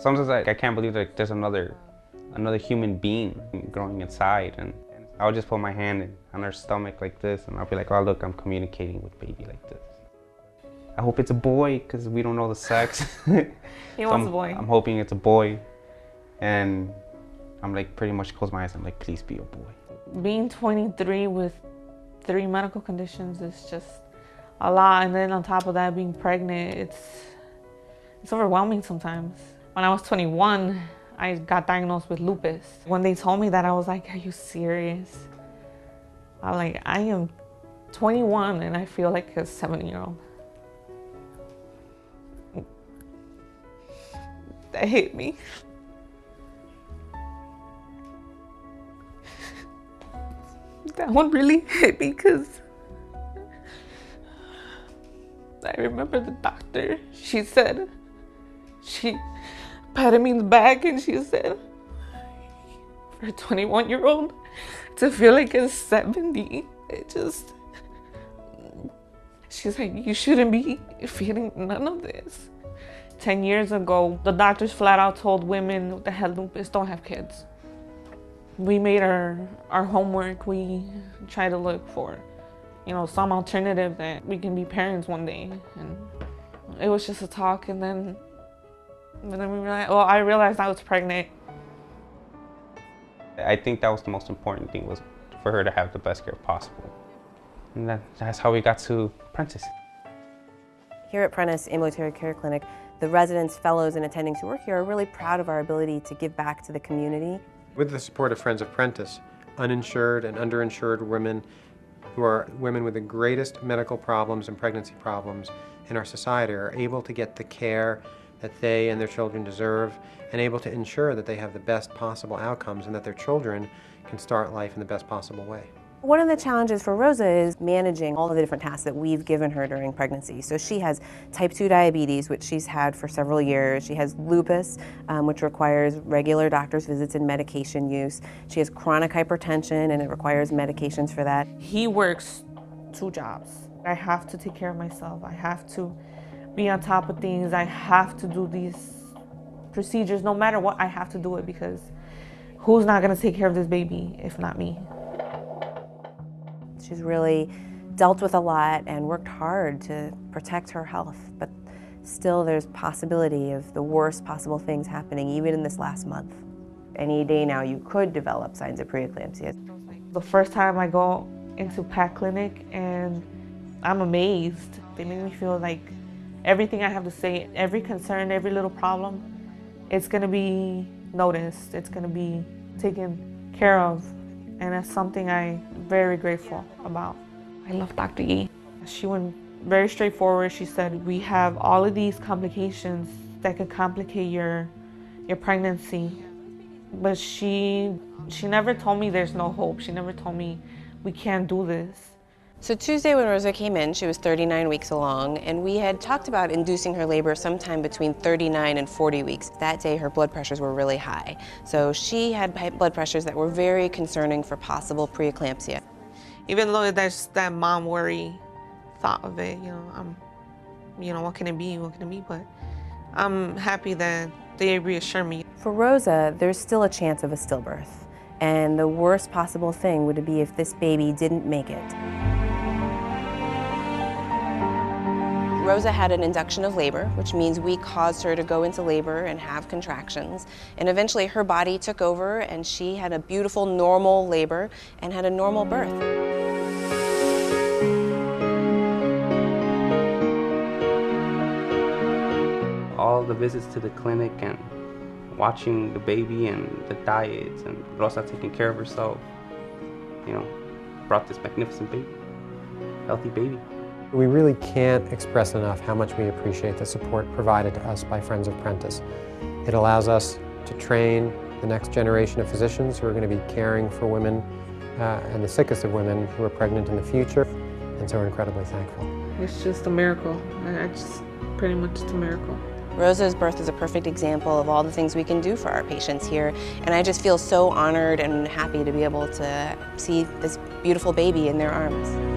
Sometimes I can't believe that there's another human being growing inside, and I'll just put my hand on her stomach like this, and I'll be like, oh look, I'm communicating with baby like this. I hope it's a boy, because we don't know the sex. He wants a boy. I'm hoping it's a boy, and I'm like pretty much close my eyes, I'm like, please be a boy. Being 23 with 3 medical conditions is just a lot, and then on top of that, being pregnant, it's overwhelming sometimes. When I was 21, I got diagnosed with lupus. When they told me that, I was like, are you serious? I am 21 and I feel like a 7-year-old. That hit me. That one really hit me because I remember the doctor, she patted me in the back and she said, for a 21-year-old to feel like a 70, she's like, you shouldn't be feeling none of this. 10 years ago, the doctors flat out told women that had lupus don't have kids. We made our homework. We tried to look for, some alternative that we can be parents one day. And it was just a talk, and then we realized, I realized I was pregnant. I think that was the most important thing, was for her to have the best care possible. And that's how we got to Prentice. Here at Prentice Ambulatory Care Clinic, the residents, fellows, and attendings who work here are really proud of our ability to give back to the community. With the support of Friends of Prentice, uninsured and underinsured women who are women with the greatest medical problems and pregnancy problems in our society are able to get the care that they and their children deserve, and able to ensure that they have the best possible outcomes and that their children can start life in the best possible way. One of the challenges for Rosa is managing all of the different tasks that we've given her during pregnancy. So she has type 2 diabetes, which she's had for several years. She has lupus, which requires regular doctor's visits and medication use. She has chronic hypertension, and it requires medications for that. He works 2 jobs. I have to take care of myself. I have to be on top of things. I have to do these procedures. No matter what, I have to do it, because who's not gonna take care of this baby if not me? She's really dealt with a lot and worked hard to protect her health, but still there's possibility of the worst possible things happening even in this last month. Any day now you could develop signs of preeclampsia. The first time I go into PAC clinic, and I'm amazed. They make me feel like everything I have to say, every concern, every little problem, it's gonna be noticed, it's gonna be taken care of. And that's something I'm very grateful about. I love Dr. E. She went very straightforward. She said, we have all of these complications that could complicate your pregnancy. But she never told me there's no hope. She never told me we can't do this. So Tuesday when Rosa came in, she was 39 weeks along, and we had talked about inducing her labor sometime between 39 and 40 weeks. That day her blood pressures were really high. So she had blood pressures that were very concerning for possible preeclampsia. Even though there's that mom worry thought of it, what can it be, but I'm happy that they reassure me. For Rosa, there's still a chance of a stillbirth, and the worst possible thing would be if this baby didn't make it. Rosa had an induction of labor, which means we caused her to go into labor and have contractions. And eventually her body took over, and she had a beautiful, normal labor and had a normal birth. All the visits to the clinic and watching the baby and the diets and Rosa taking care of herself, brought this magnificent baby, healthy baby. We really can't express enough how much we appreciate the support provided to us by Friends of Prentice. It allows us to train the next generation of physicians who are going to be caring for women and the sickest of women who are pregnant in the future, and so we're incredibly thankful. It's just a miracle. Pretty much it's a miracle. Rosa's birth is a perfect example of all the things we can do for our patients here, and I just feel so honored and happy to be able to see this beautiful baby in their arms.